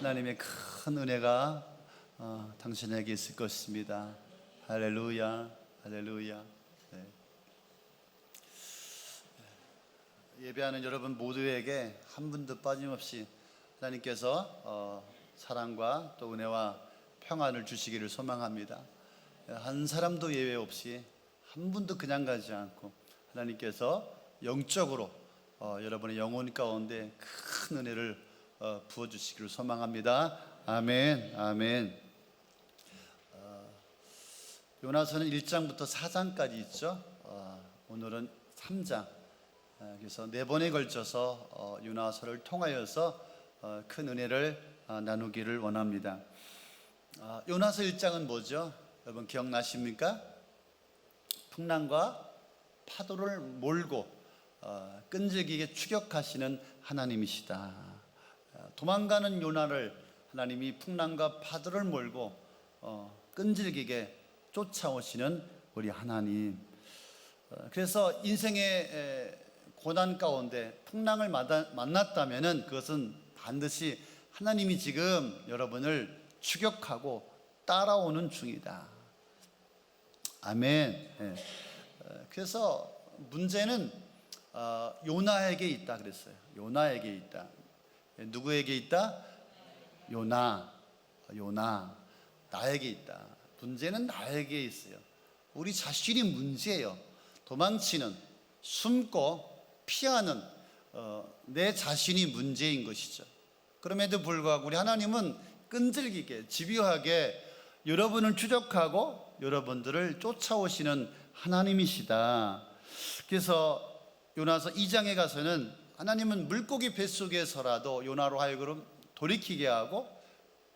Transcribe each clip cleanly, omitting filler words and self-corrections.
하나님의 큰 은혜가 당신에게 있을 것입니다. 할렐루야, 할렐루야. 네. 예배하는 여러분 모두에게 한 분도 빠짐없이 하나님께서 사랑과 또 은혜와 평안을 주시기를 소망합니다. 한 사람도 예외 없이 한 분도 그냥 가지 않고 하나님께서 영적으로 여러분의 영혼 가운데 큰 은혜를 부어주시기를 소망합니다. 아멘, 아멘. 요나서는 1장부터 4장까지 있죠. 오늘은 3장. 그래서 4번에 걸쳐서 요나서를 통하여서 큰 은혜를 나누기를 원합니다. 요나서 1장은 뭐죠? 여러분 기억나십니까? 풍랑과 파도를 몰고 끈질기게 추격하시는 하나님이시다. 도망가는 요나를 하나님이 풍랑과 파도를 몰고 끈질기게 쫓아오시는 우리 하나님. 그래서 인생의 고난 가운데 풍랑을 만났다면 그것은 반드시 하나님이 지금 여러분을 추격하고 따라오는 중이다. 아멘. 그래서 문제는 요나에게 있다 그랬어요. 요나에게 있다. 누구에게 있다? 요나. 나에게 있다. 문제는 나에게 있어요. 우리 자신이 문제예요. 도망치는, 숨고 피하는 내 자신이 문제인 것이죠. 그럼에도 불구하고 우리 하나님은 끈질기게 집요하게 여러분을 추적하고 여러분들을 쫓아오시는 하나님이시다. 그래서 요나서 2장에 가서는 하나님은 물고기 뱃속에서라도 요나로 하여금 돌이키게 하고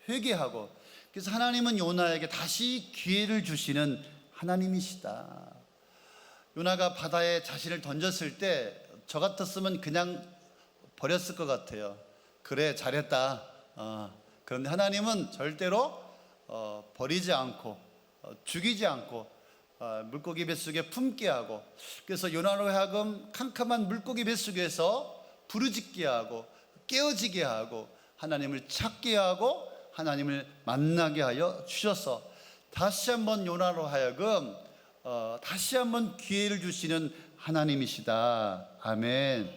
회개하고, 그래서 하나님은 요나에게 다시 기회를 주시는 하나님이시다. 요나가 바다에 자신을 던졌을 때 저 같았으면 그냥 버렸을 것 같아요. 그래, 잘했다. 그런데 하나님은 절대로 버리지 않고 죽이지 않고 물고기 뱃속에 품게 하고, 그래서 요나로 하여금 캄캄한 물고기 뱃속에서 부르짖게 하고 깨어지게 하고 하나님을 찾게 하고 하나님을 만나게 하여 주셔서 다시 한번 요나로 하여금 다시 한번 기회를 주시는 하나님이시다. 아멘.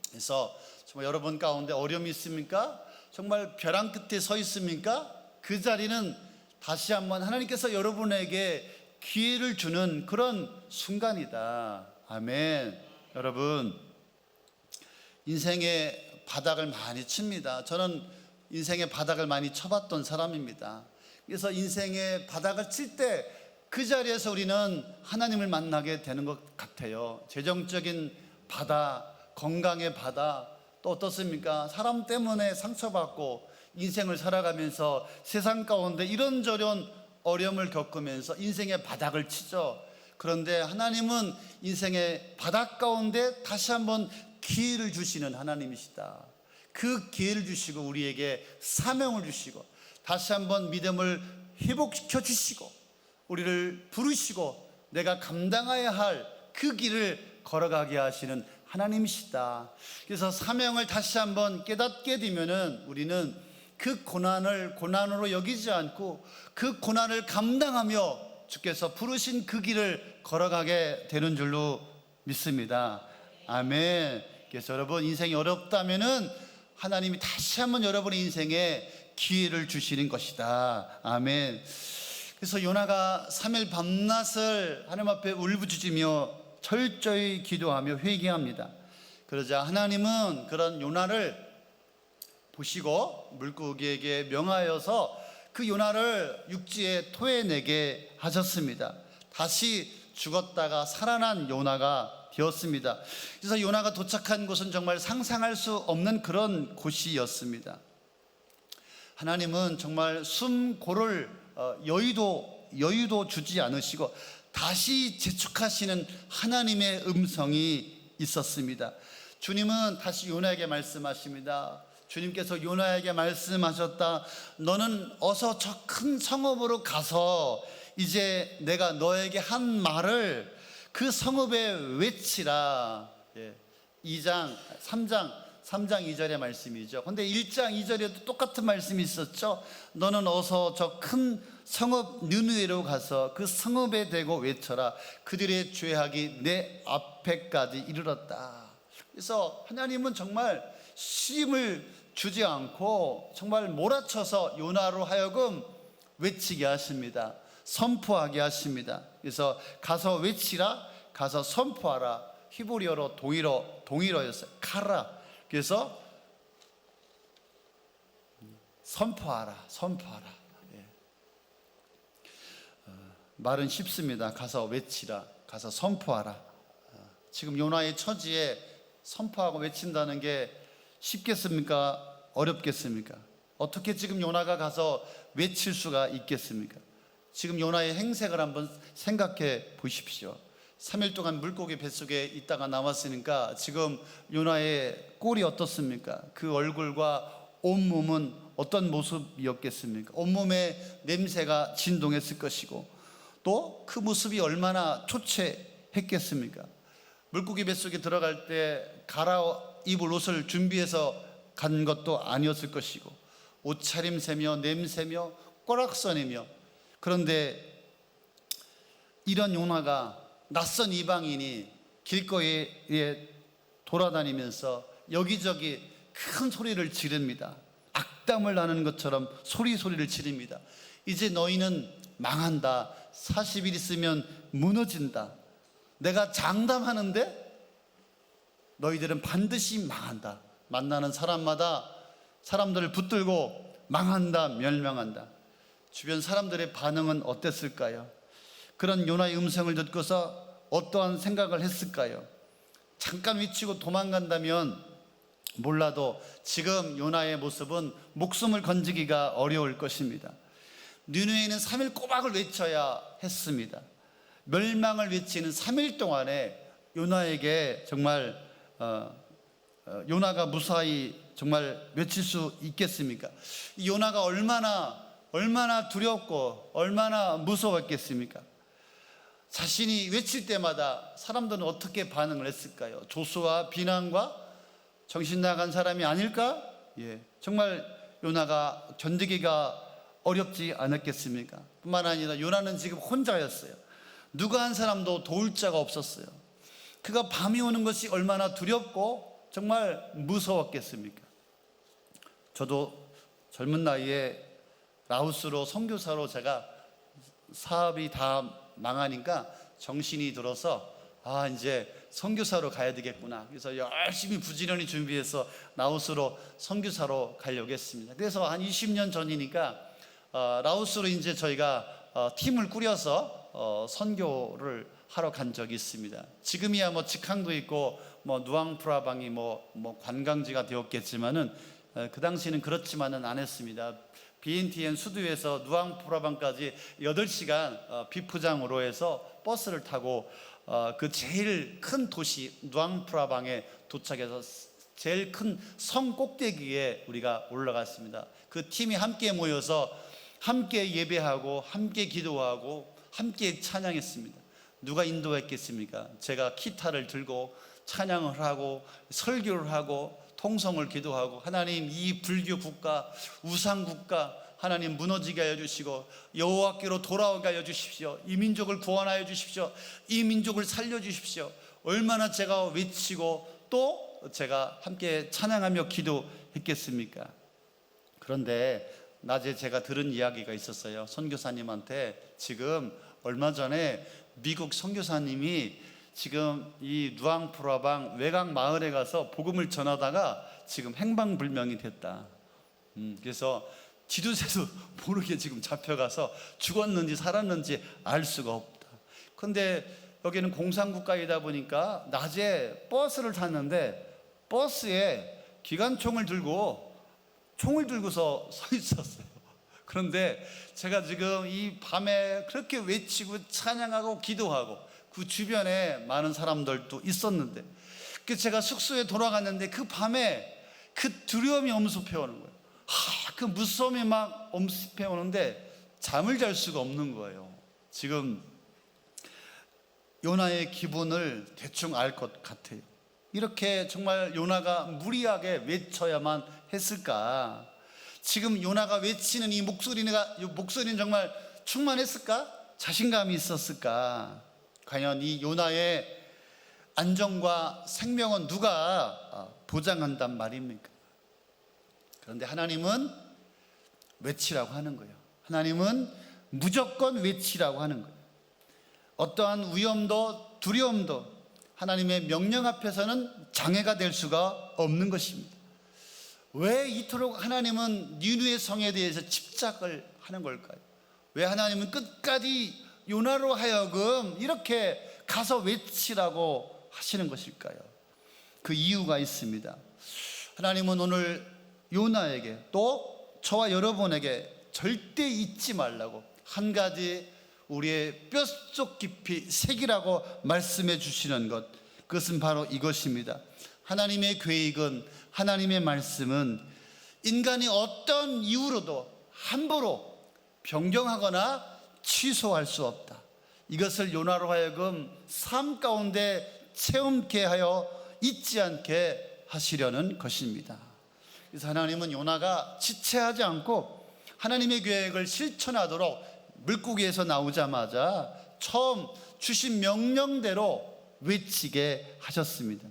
그래서 정말 여러분 가운데 어려움이 있습니까? 정말 벼랑 끝에 서 있습니까? 그 자리는 다시 한번 하나님께서 여러분에게 기회를 주는 그런 순간이다. 아멘. 여러분, 인생의 바닥을 많이 칩니다. 저는 인생의 바닥을 많이 쳐봤던 사람입니다. 그래서 인생의 바닥을 칠 때 그 자리에서 우리는 하나님을 만나게 되는 것 같아요. 재정적인 바다, 건강의 바다, 또 어떻습니까? 사람 때문에 상처받고 인생을 살아가면서 세상 가운데 이런저런 어려움을 겪으면서 인생의 바닥을 치죠. 그런데 하나님은 인생의 바닥 가운데 다시 한번 기회를 주시는 하나님이시다. 그 기회를 주시고 우리에게 사명을 주시고 다시 한번 믿음을 회복시켜 주시고 우리를 부르시고 내가 감당해야 할 그 길을 걸어가게 하시는 하나님이시다. 그래서 사명을 다시 한번 깨닫게 되면은 우리는 그 고난을 고난으로 여기지 않고 그 고난을 감당하며 주께서 부르신 그 길을 걸어가게 되는 줄로 믿습니다. 아멘. 그래서 여러분 인생이 어렵다면은 하나님이 다시 한번 여러분의 인생에 기회를 주시는 것이다. 아멘. 그래서 요나가 3일 밤낮을 하나님 앞에 울부짖으며 철저히 기도하며 회개합니다. 그러자 하나님은 그런 요나를 보시고 물고기에게 명하여서 그 요나를 육지에 토해내게 하셨습니다. 다시 죽었다가 살아난 요나가 되었습니다. 그래서 요나가 도착한 곳은 정말 상상할 수 없는 그런 곳이었습니다. 하나님은 정말 숨고를 여유도 주지 않으시고 다시 재촉하시는 하나님의 음성이 있었습니다. 주님은 다시 요나에게 말씀하십니다. 주님께서 요나에게 말씀하셨다. 너는 어서 저 큰 성읍으로 가서 이제 내가 너에게 한 말을 그 성읍에 외치라. 2장, 3장, 3장 2절의 말씀이죠. 근데 1장 2절에도 똑같은 말씀이 있었죠. 너는 어서 저 큰 성읍 느느웨로 가서 그 성읍에 대고 외쳐라. 그들의 죄악이 내 앞에까지 이르렀다. 그래서 하나님은 정말 쉼을 주지 않고 정말 몰아쳐서 요나로 하여금 외치게 하십니다. 선포하게 하십니다. 그래서 가서 외치라, 가서 선포하라. 히브리어로 동일어였어요. 가라. 그래서 선포하라. 예. 말은 쉽습니다. 가서 외치라, 가서 선포하라. 지금 요나의 처지에 선포하고 외친다는 게 쉽겠습니까? 어렵겠습니까? 어떻게 지금 요나가 가서 외칠 수가 있겠습니까? 지금 요나의 행색을 한번 생각해 보십시오. 3일 동안 물고기 뱃속에 있다가 나왔으니까 지금 요나의 꼴이 어떻습니까? 그 얼굴과 온몸은 어떤 모습이었겠습니까? 온몸에 냄새가 진동했을 것이고 또 그 모습이 얼마나 초췌했겠습니까? 물고기 뱃속에 들어갈 때 갈아입을 옷을 준비해서 간 것도 아니었을 것이고 옷차림새며 냄새며 꼬락서니며, 그런데 이런 요나가 낯선 이방인이 길거리에 돌아다니면서 여기저기 큰 소리를 지릅니다. 악담을 나누는 것처럼 소리를 지릅니다. 이제 너희는 망한다. 40일 있으면 무너진다. 내가 장담하는데 너희들은 반드시 망한다. 만나는 사람마다 사람들을 붙들고 망한다, 멸망한다. 주변 사람들의 반응은 어땠을까요? 그런 요나의 음성을 듣고서 어떠한 생각을 했을까요? 잠깐 외치고 도망간다면 몰라도 지금 요나의 모습은 목숨을 건지기가 어려울 것입니다. 느느웨는 3일 꼬박을 외쳐야 했습니다. 멸망을 외치는 3일 동안에 요나에게 정말 요나가 무사히 정말 외칠 수 있겠습니까? 이 요나가 얼마나 두렵고 얼마나 무서웠겠습니까? 자신이 외칠 때마다 사람들은 어떻게 반응을 했을까요? 조소와 비난과 정신 나간 사람이 아닐까? 예, 정말 요나가 견디기가 어렵지 않았겠습니까? 뿐만 아니라 요나는 지금 혼자였어요. 누가 한 사람도 도울 자가 없었어요. 그가 밤이 오는 것이 얼마나 두렵고 정말 무서웠겠습니까? 저도 젊은 나이에 라오스로 선교사로 제가 사업이 다 망하니까 정신이 들어서 이제 선교사로 가야 되겠구나. 그래서 열심히 부지런히 준비해서 라오스로 선교사로 가려고 했습니다. 그래서 한 20년 전이니까 라오스로 이제 저희가 팀을 꾸려서 선교를 하러 간 적이 있습니다. 지금이야 뭐 직항도 있고 뭐 누앙프라방이 뭐 관광지가 되었겠지만은 그 당시는 그렇지만은 않았습니다. 비엔티엔 수도에서 누앙프라방까지 8시간 비프장으로 해서 버스를 타고 그 제일 큰 도시 누앙프라방에 도착해서 제일 큰 성 꼭대기에 우리가 올라갔습니다. 그 팀이 함께 모여서 함께 예배하고 함께 기도하고 함께 찬양했습니다. 누가 인도했겠습니까? 제가 기타를 들고 찬양을 하고 설교를 하고 통성을 기도하고, 하나님 이 불교 국가, 우상 국가 하나님 무너지게 하여 주시고 여호와께로 돌아오게 하여 주십시오. 이 민족을 구원하여 주십시오. 이 민족을 살려 주십시오. 얼마나 제가 외치고 또 제가 함께 찬양하며 기도했겠습니까? 그런데 낮에 제가 들은 이야기가 있었어요. 선교사님한테 지금 얼마 전에 미국 선교사님이 지금 이 누앙프라방 외곽 마을에 가서 복음을 전하다가 지금 행방불명이 됐다. 그래서 지도새도 모르게 지금 잡혀가서 죽었는지 살았는지 알 수가 없다. 그런데 여기는 공산국가이다 보니까 낮에 버스를 탔는데 버스에 기관총을 들고 총을 들고서 서 있었어요. 그런데 제가 지금 이 밤에 그렇게 외치고 찬양하고 기도하고 그 주변에 많은 사람들도 있었는데, 그 제가 숙소에 돌아갔는데 그 밤에 그 두려움이 엄습해 오는 거예요. 그 무서움이 막 엄습해 오는데 잠을 잘 수가 없는 거예요. 지금 요나의 기분을 대충 알 것 같아요. 이렇게 정말 요나가 무리하게 외쳐야만 했을까? 지금 요나가 외치는 이 목소리는 정말 충만했을까? 자신감이 있었을까? 과연 이 요나의 안정과 생명은 누가 보장한단 말입니까? 그런데 하나님은 외치라고 하는 거예요. 하나님은 무조건 외치라고 하는 거예요. 어떠한 위험도 두려움도 하나님의 명령 앞에서는 장애가 될 수가 없는 것입니다. 왜 이토록 하나님은 니느웨 성에 대해서 집착을 하는 걸까요? 왜 하나님은 끝까지 요나로 하여금 이렇게 가서 외치라고 하시는 것일까요? 그 이유가 있습니다. 하나님은 오늘 요나에게 또 저와 여러분에게 절대 잊지 말라고 한 가지 우리의 뼛속 깊이 새기라고 말씀해 주시는 것, 그것은 바로 이것입니다. 하나님의 계획은, 하나님의 말씀은 인간이 어떤 이유로도 함부로 변경하거나 취소할 수 없다. 이것을 요나로 하여금 삶 가운데 체험케 하여 잊지 않게 하시려는 것입니다. 그래서 하나님은 요나가 지체하지 않고 하나님의 계획을 실천하도록 물고기에서 나오자마자 처음 주신 명령대로 외치게 하셨습니다.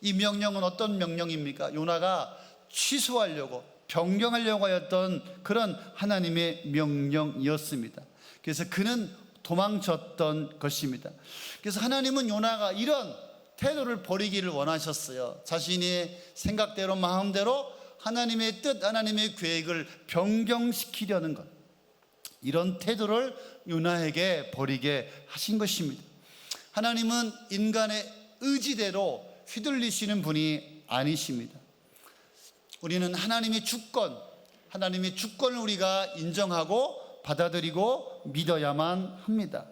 이 명령은 어떤 명령입니까? 요나가 취소하려고 변경하려고 하였던 그런 하나님의 명령이었습니다. 그래서 그는 도망쳤던 것입니다. 그래서 하나님은 요나가 이런 태도를 버리기를 원하셨어요. 자신의 생각대로 마음대로 하나님의 뜻, 하나님의 계획을 변경시키려는 것, 이런 태도를 요나에게 버리게 하신 것입니다. 하나님은 인간의 의지대로 휘둘리시는 분이 아니십니다. 우리는 하나님의 주권을 우리가 인정하고 받아들이고 믿어야만 합니다.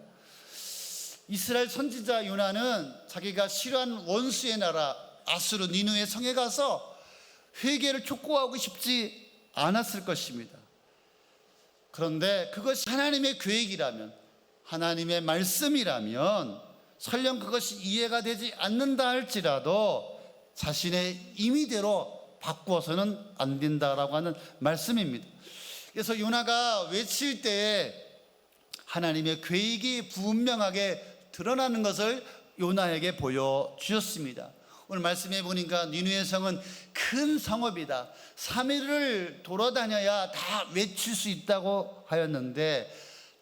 이스라엘 선지자 요나는 자기가 싫어한 원수의 나라 아수르 니느웨 성에 가서 회개를 촉구하고 싶지 않았을 것입니다. 그런데 그것이 하나님의 계획이라면, 하나님의 말씀이라면 설령 그것이 이해가 되지 않는다 할지라도 자신의 임의대로 바꾸어서는 안 된다라고 하는 말씀입니다. 그래서 요나가 외칠 때에 하나님의 계획이 분명하게 드러나는 것을 요나에게 보여주셨습니다. 오늘 말씀해 보니까 니느웨 성은 큰 성읍이다, 3일을 돌아다녀야 다 외칠 수 있다고 하였는데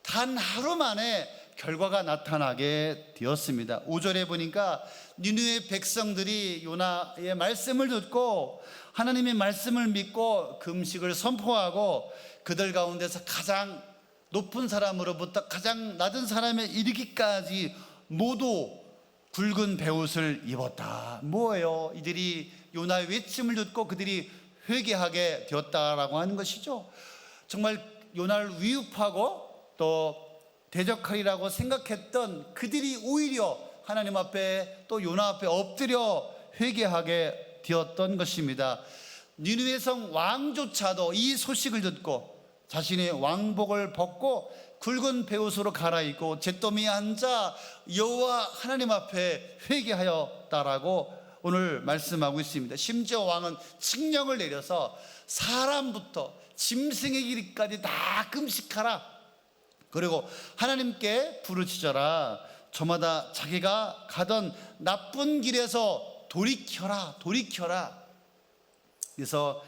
단 하루 만에 결과가 나타나게 되었습니다. 5절에 보니까 니느웨 백성들이 요나의 말씀을 듣고 하나님의 말씀을 믿고 금식을 선포하고 그들 가운데서 가장 높은 사람으로부터 가장 낮은 사람에 이르기까지 모두 굵은 베옷을 입었다. 뭐예요? 이들이 요나의 외침을 듣고 그들이 회개하게 되었다라고 하는 것이죠. 정말 요나를 위협하고 또 대적하리라고 생각했던 그들이 오히려 하나님 앞에 또 요나 앞에 엎드려 회개하게 되었던 것입니다. 니느웨 성 왕조차도 이 소식을 듣고 자신의 왕복을 벗고 굵은 베옷으로 갈아입고 잿더미에 앉아 여호와 하나님 앞에 회개하였다라고 오늘 말씀하고 있습니다. 심지어 왕은 칙령을 내려서 사람부터 짐승의 길까지 다 금식하라, 그리고 하나님께 부르짖어라, 저마다 자기가 가던 나쁜 길에서 돌이켜라. 그래서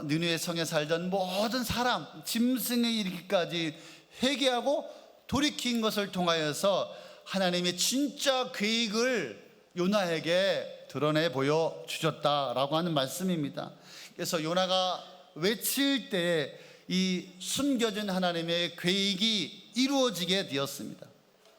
니느웨 성에 살던 모든 사람, 짐승에 이르기까지 회개하고 돌이킨 것을 통하여서 하나님의 진짜 계획을 요나에게 드러내 보여주셨다라고 하는 말씀입니다. 그래서 요나가 외칠 때 이 숨겨진 하나님의 계획이 이루어지게 되었습니다.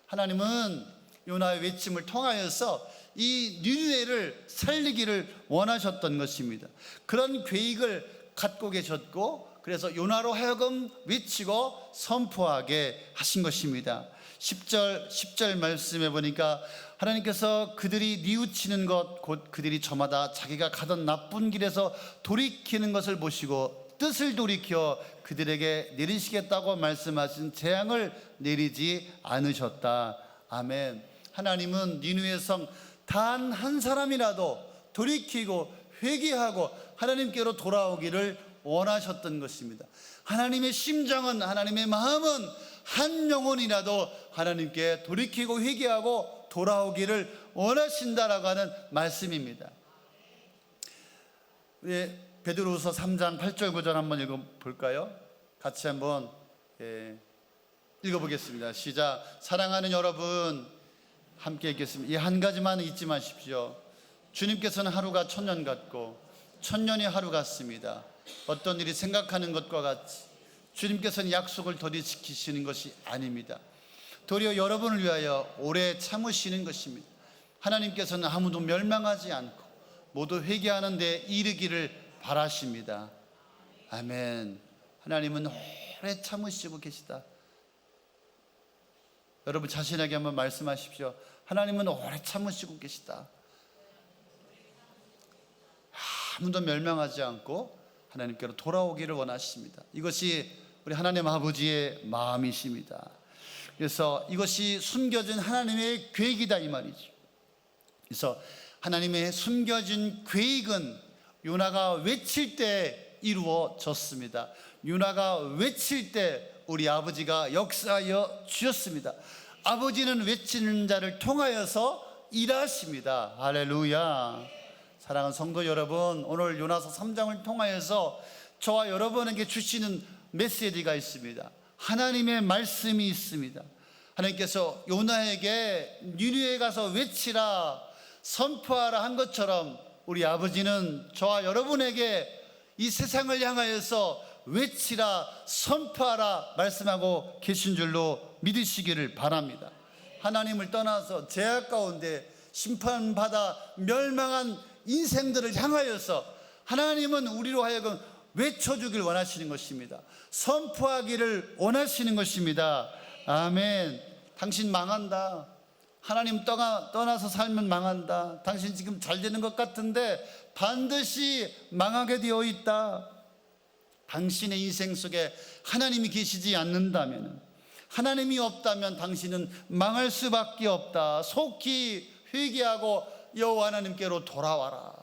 하나님은 요나의 외침을 통하여서 이 니느웨를 살리기를 원하셨던 것입니다. 그런 계획을 갖고 계셨고, 그래서 요나로 하여금 외치고 선포하게 하신 것입니다. 10절 말씀해 보니까 하나님께서 그들이 뉘우치는 것 곧 그들이 저마다 자기가 가던 나쁜 길에서 돌이키는 것을 보시고 뜻을 돌이켜 그들에게 내리시겠다고 말씀하신 재앙을 내리지 않으셨다. 아멘. 하나님은 니느웨 성 단 한 사람이라도 돌이키고 회개하고 하나님께로 돌아오기를 원하셨던 것입니다. 하나님의 심정은, 하나님의 마음은 한 영혼이라도 하나님께 돌이키고 회개하고 돌아오기를 원하신다라고 하는 말씀입니다. 베드로후서 3장 8절 9절 한번 읽어볼까요? 같이 한번 읽어보겠습니다. 시작. 사랑하는 여러분, 함께 읽겠습니다. 이 한 가지만 잊지 마십시오. 주님께서는 하루가 천년 같고 천년이 하루 같습니다. 어떤 일이 생각하는 것과 같이 주님께서는 약속을 도리 지키시는 것이 아닙니다. 도리어 여러분을 위하여 오래 참으시는 것입니다. 하나님께서는 아무도 멸망하지 않고 모두 회개하는 데 이르기를 바라십니다. 아멘. 하나님은 오래 참으시고 계시다. 여러분 자신에게 한번 말씀하십시오. 하나님은 오래 참으시고 계시다. 아무도 멸망하지 않고 하나님께로 돌아오기를 원하십니다. 이것이 우리 하나님 아버지의 마음이십니다. 그래서 이것이 숨겨진 하나님의 계획이다 이 말이죠. 그래서 하나님의 숨겨진 계획은 요나가 외칠 때 이루어졌습니다. 요나가 외칠 때 우리 아버지가 역사하여 주셨습니다. 아버지는 외치는 자를 통하여서 일하십니다. 할렐루야. 사랑하는 성도 여러분, 오늘 요나서 3장을 통하여서 저와 여러분에게 주시는 메시지가 있습니다. 하나님의 말씀이 있습니다. 하나님께서 요나에게 니느웨에 가서 외치라, 선포하라 한 것처럼 우리 아버지는 저와 여러분에게 이 세상을 향하여서 외치라, 선포하라 말씀하고 계신 줄로 믿으시기를 바랍니다. 하나님을 떠나서 죄악 가운데 심판받아 멸망한 인생들을 향하여서 하나님은 우리로 하여금 외쳐주길 원하시는 것입니다. 선포하기를 원하시는 것입니다. 아멘. 당신 망한다. 하나님 떠나서 살면 망한다. 당신 지금 잘 되는 것 같은데 반드시 망하게 되어 있다. 당신의 인생 속에 하나님이 계시지 않는다면, 하나님이 없다면 당신은 망할 수밖에 없다. 속히 회개하고 여호와 하나님께로 돌아와라.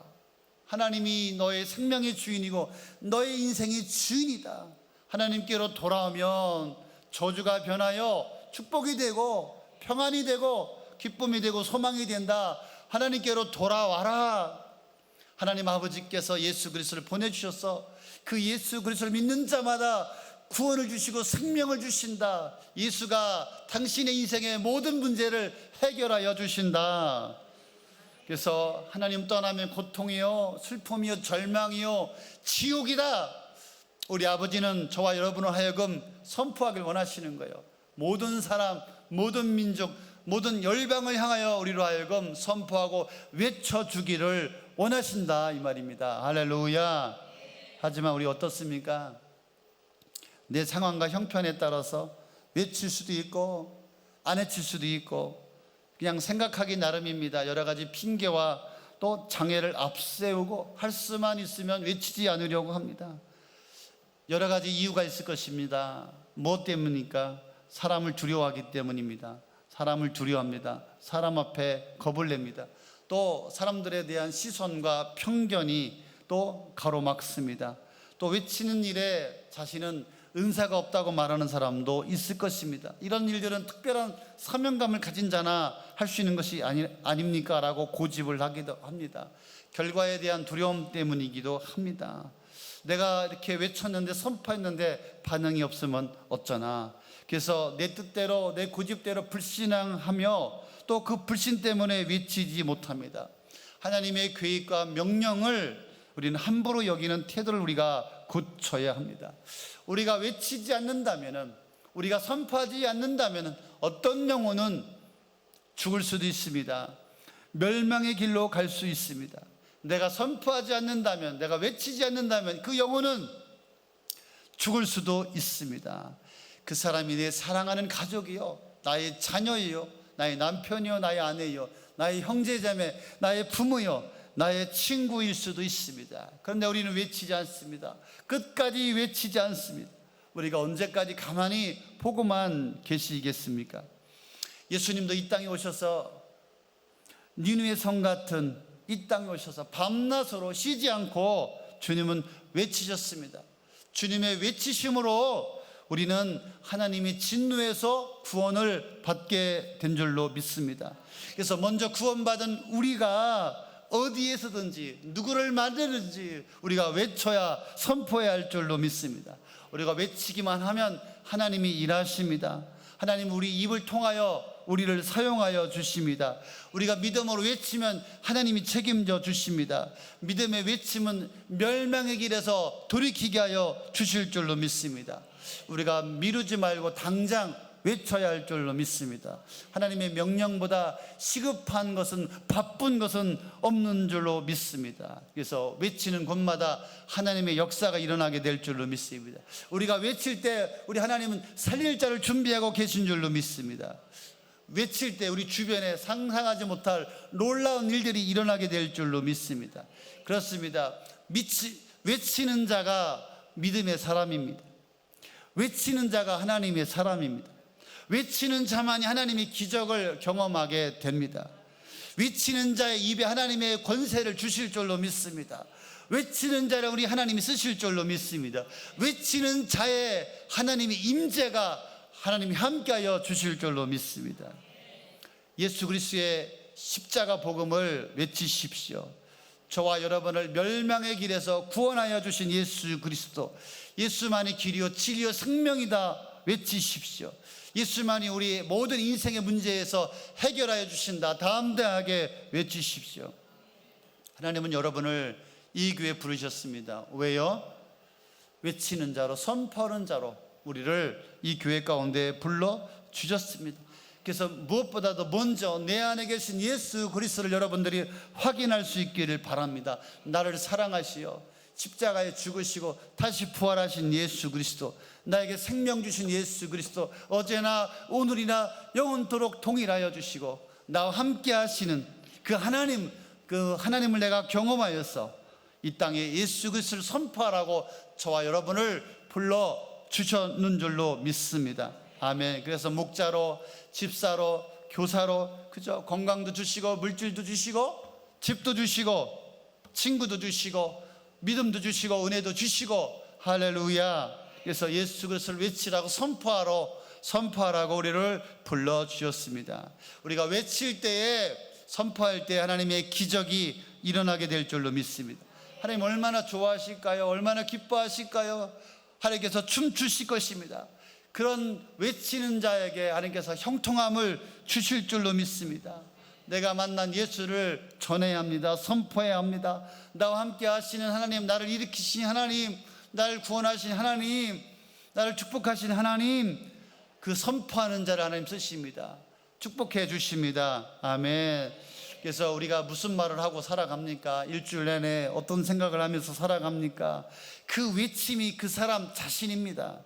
하나님이 너의 생명의 주인이고 너의 인생의 주인이다. 하나님께로 돌아오면 저주가 변하여 축복이 되고 평안이 되고 기쁨이 되고 소망이 된다. 하나님께로 돌아와라. 하나님 아버지께서 예수 그리스도를 보내주셔서 그 예수 그리스도를 믿는 자마다 구원을 주시고 생명을 주신다. 예수가 당신의 인생의 모든 문제를 해결하여 주신다. 그래서 하나님 떠나면 고통이요, 슬픔이요, 절망이요, 지옥이다. 우리 아버지는 저와 여러분을 하여금 선포하길 원하시는 거예요. 모든 사람, 모든 민족, 모든 열방을 향하여 우리로 하여금 선포하고 외쳐주기를 원하신다 이 말입니다. 할렐루야. 하지만 우리 어떻습니까? 내 상황과 형편에 따라서 외칠 수도 있고 안 외칠 수도 있고 그냥 생각하기 나름입니다. 여러 가지 핑계와 또 장애를 앞세우고 할 수만 있으면 외치지 않으려고 합니다. 여러 가지 이유가 있을 것입니다. 무엇 때문입니까? 사람을 두려워하기 때문입니다. 사람을 두려워합니다. 사람 앞에 겁을 냅니다. 또 사람들에 대한 시선과 편견이 또 가로막습니다. 또 외치는 일에 자신은 은사가 없다고 말하는 사람도 있을 것입니다. 이런 일들은 특별한 사명감을 가진 자나 할 수 있는 것이 아닙니까? 라고 고집을 하기도 합니다. 결과에 대한 두려움 때문이기도 합니다. 내가 이렇게 외쳤는데 선포했는데 반응이 없으면 어쩌나. 그래서 내 뜻대로 내 고집대로 불신앙하며 또 그 불신 때문에 외치지 못합니다. 하나님의 계획과 명령을 우리는 함부로 여기는 태도를 우리가 고쳐야 합니다. 우리가 외치지 않는다면, 우리가 선포하지 않는다면 어떤 영혼은 죽을 수도 있습니다. 멸망의 길로 갈 수 있습니다. 내가 선포하지 않는다면, 내가 외치지 않는다면 그 영혼은 죽을 수도 있습니다. 그 사람이 내 사랑하는 가족이요, 나의 자녀이요, 나의 남편이요, 나의 아내요, 나의 형제자매, 나의 부모요, 나의 친구일 수도 있습니다. 그런데 우리는 외치지 않습니다. 끝까지 외치지 않습니다. 우리가 언제까지 가만히 보고만 계시겠습니까? 예수님도 이 땅에 오셔서 니느웨 성 같은 이 땅에 오셔서 밤낮으로 쉬지 않고 주님은 외치셨습니다. 주님의 외치심으로 우리는 하나님의 진노에서 구원을 받게 된 줄로 믿습니다. 그래서 먼저 구원받은 우리가 어디에서든지 누구를 만나든지 우리가 외쳐야 선포해야 할 줄로 믿습니다. 우리가 외치기만 하면 하나님이 일하십니다. 하나님 우리 입을 통하여 우리를 사용하여 주십니다. 우리가 믿음으로 외치면 하나님이 책임져 주십니다. 믿음의 외침은 멸망의 길에서 돌이키게 하여 주실 줄로 믿습니다. 우리가 미루지 말고 당장 외쳐야 할 줄로 믿습니다. 하나님의 명령보다 시급한 것은, 바쁜 것은 없는 줄로 믿습니다. 그래서 외치는 곳마다 하나님의 역사가 일어나게 될 줄로 믿습니다. 우리가 외칠 때 우리 하나님은 살릴 자를 준비하고 계신 줄로 믿습니다. 외칠 때 우리 주변에 상상하지 못할 놀라운 일들이 일어나게 될 줄로 믿습니다. 그렇습니다. 외치는 자가 믿음의 사람입니다. 외치는 자가 하나님의 사람입니다. 외치는 자만이 하나님의 기적을 경험하게 됩니다. 외치는 자의 입에 하나님의 권세를 주실 줄로 믿습니다. 외치는 자를 우리 하나님이 쓰실 줄로 믿습니다. 외치는 자의 하나님의 임재가 하나님이 함께하여 주실 줄로 믿습니다. 예수 그리스도의 십자가 복음을 외치십시오. 저와 여러분을 멸망의 길에서 구원하여 주신 예수 그리스도, 예수만이 길이요 진리요 생명이다 외치십시오. 예수만이 우리 모든 인생의 문제에서 해결하여 주신다 담대하게 외치십시오. 하나님은 여러분을 이 교회에 부르셨습니다. 왜요? 외치는 자로, 선포하는 자로 우리를 이 교회 가운데 불러주셨습니다. 그래서 무엇보다도 먼저 내 안에 계신 예수 그리스도를 여러분들이 확인할 수 있기를 바랍니다. 나를 사랑하시어 십자가에 죽으시고 다시 부활하신 예수 그리스도, 나에게 생명 주신 예수 그리스도, 어제나 오늘이나 영원토록 동일하여 주시고 나와 함께 하시는 그 하나님을 내가 경험하여서 이 땅에 예수 그리스도를 선포하라고 저와 여러분을 불러주셨는 줄로 믿습니다. 아멘. 그래서 목자로, 집사로, 교사로, 그죠? 건강도 주시고 물질도 주시고 집도 주시고 친구도 주시고 믿음도 주시고 은혜도 주시고 할렐루야. 그래서 예수 그리스도를 외치라고 선포하라고 우리를 불러주셨습니다. 우리가 외칠 때에, 선포할 때 하나님의 기적이 일어나게 될 줄로 믿습니다. 하나님 얼마나 좋아하실까요? 얼마나 기뻐하실까요? 하나님께서 춤추실 것입니다. 그런 외치는 자에게 하나님께서 형통함을 주실 줄로 믿습니다. 내가 만난 예수를 전해야 합니다. 선포해야 합니다. 나와 함께 하시는 하나님, 나를 일으키신 하나님, 나를 구원하신 하나님, 나를 축복하신 하나님, 그 선포하는 자를 하나님 쓰십니다. 축복해 주십니다. 아멘. 그래서 우리가 무슨 말을 하고 살아갑니까? 일주일 내내 어떤 생각을 하면서 살아갑니까? 그 외침이 그 사람 자신입니다.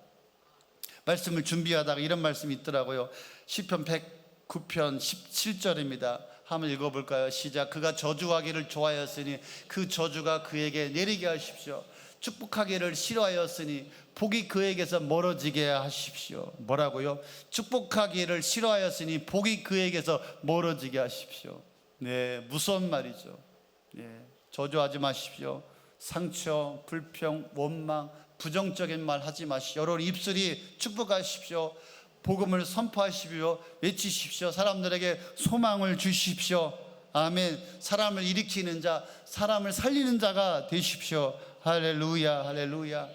말씀을 준비하다가 이런 말씀이 있더라고요. 시편 109편 17절입니다. 한번 읽어볼까요? 시작. 그가 저주하기를 좋아하였으니 그 저주가 그에게 내리게 하십시오. 축복하기를 싫어하였으니 복이 그에게서 멀어지게 하십시오. 뭐라고요? 축복하기를 싫어하였으니 복이 그에게서 멀어지게 하십시오. 네, 무서운 말이죠. 네, 저주하지 마십시오. 상처, 불평, 원망, 부정적인 말 하지 마십시오. 여러분 입술이 축복하십시오. 복음을 선포하십시오. 외치십시오. 사람들에게 소망을 주십시오. 아멘. 사람을 일으키는 자, 사람을 살리는 자가 되십시오. 할렐루야, 할렐루야.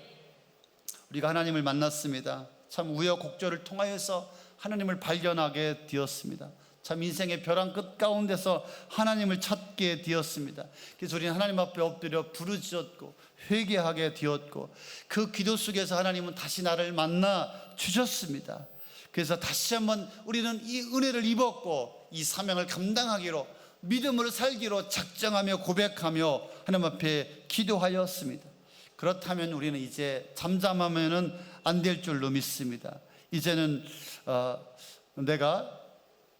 우리가 하나님을 만났습니다. 참 우여곡절을 통하여서 하나님을 발견하게 되었습니다. 참 인생의 벼랑 끝 가운데서 하나님을 찾게 되었습니다. 그래서 우리는 하나님 앞에 엎드려 부르짖었고 회개하게 되었고 그 기도 속에서 하나님은 다시 나를 만나 주셨습니다. 그래서 다시 한번 우리는 이 은혜를 입었고 이 사명을 감당하기로, 믿음으로 살기로 작정하며 고백하며 하나님 앞에 기도하였습니다. 그렇다면 우리는 이제 잠잠하면은 안 될 줄로 믿습니다. 이제는 내가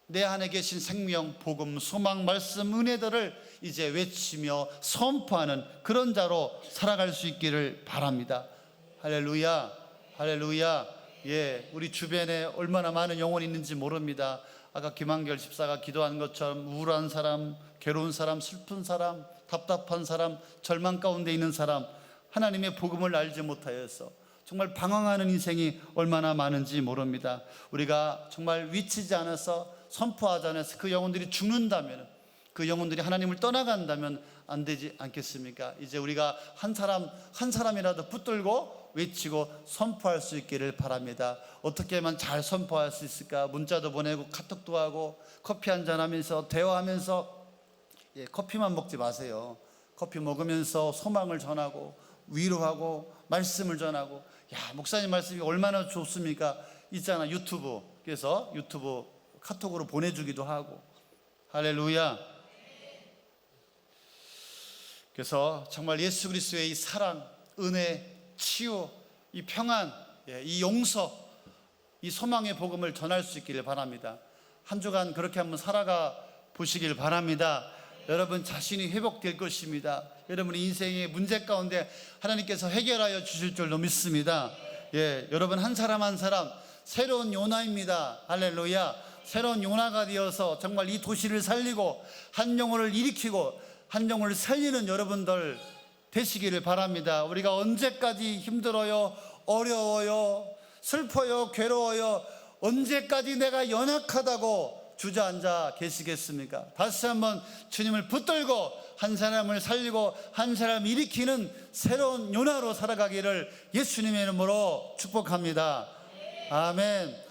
내 안에 계신 생명, 복음, 소망, 말씀, 은혜들을 이제 외치며 선포하는 그런 자로 살아갈 수 있기를 바랍니다. 할렐루야, 할렐루야. 예, 우리 주변에 얼마나 많은 영혼이 있는지 모릅니다. 아까 김한결 집사가 기도한 것처럼 우울한 사람, 괴로운 사람, 슬픈 사람, 답답한 사람, 절망 가운데 있는 사람, 하나님의 복음을 알지 못하여서 정말 방황하는 인생이 얼마나 많은지 모릅니다. 우리가 정말 위치지 않아서, 선포하지 않아서 그 영혼들이 죽는다면, 그 영혼들이 하나님을 떠나간다면 안 되지 않겠습니까? 이제 우리가 한 사람이라도 붙들고 외치고 선포할 수 있기를 바랍니다. 어떻게 하면 잘 선포할 수 있을까? 문자도 보내고 카톡도 하고 커피 한잔 하면서 대화하면서, 커피만 먹지 마세요. 커피 먹으면서 소망을 전하고 위로하고 말씀을 전하고, 목사님 말씀이 얼마나 좋습니까? 있잖아, 유튜브. 그래서 유튜브 카톡으로 보내주기도 하고. 할렐루야. 그래서 정말 예수 그리스도의 이 사랑, 은혜, 치유, 이 평안, 이 용서, 이 소망의 복음을 전할 수 있기를 바랍니다. 한 주간 그렇게 한번 살아가 보시길 바랍니다. 여러분 자신이 회복될 것입니다. 여러분의 인생의 문제 가운데 하나님께서 해결하여 주실 줄로 믿습니다. 여러분 한 사람 한 사람 새로운 요나입니다. 할렐루야. 새로운 요나가 되어서 정말 이 도시를 살리고 한 영혼을 일으키고 한 영혼을 살리는 여러분들 되시기를 바랍니다. 우리가 언제까지 힘들어요, 어려워요, 슬퍼요, 괴로워요, 언제까지 내가 연약하다고 주저앉아 계시겠습니까? 다시 한번 주님을 붙들고 한 사람을 살리고 한 사람을 일으키는 새로운 요나로 살아가기를 예수님의 이름으로 축복합니다. 아멘.